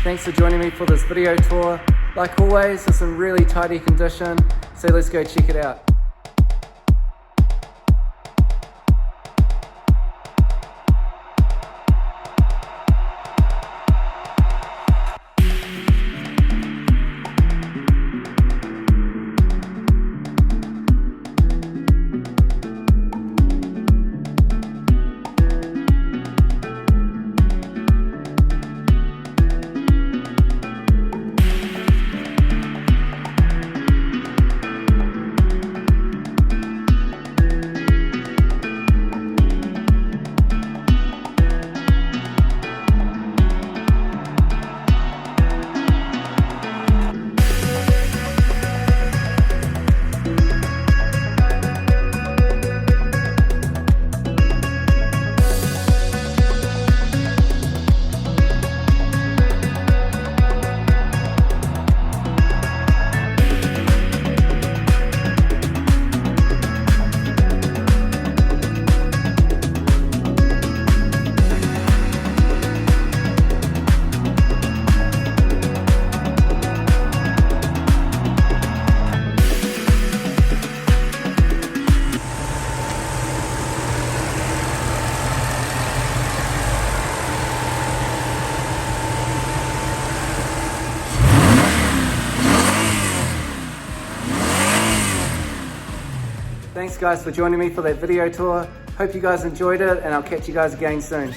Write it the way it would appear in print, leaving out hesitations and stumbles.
Thanks for joining me for this video tour. Like always, it's in really tidy condition, so let's go check it out. Thanks guys for joining me for that video tour. Hope you guys enjoyed it, and I'll catch you guys again soon.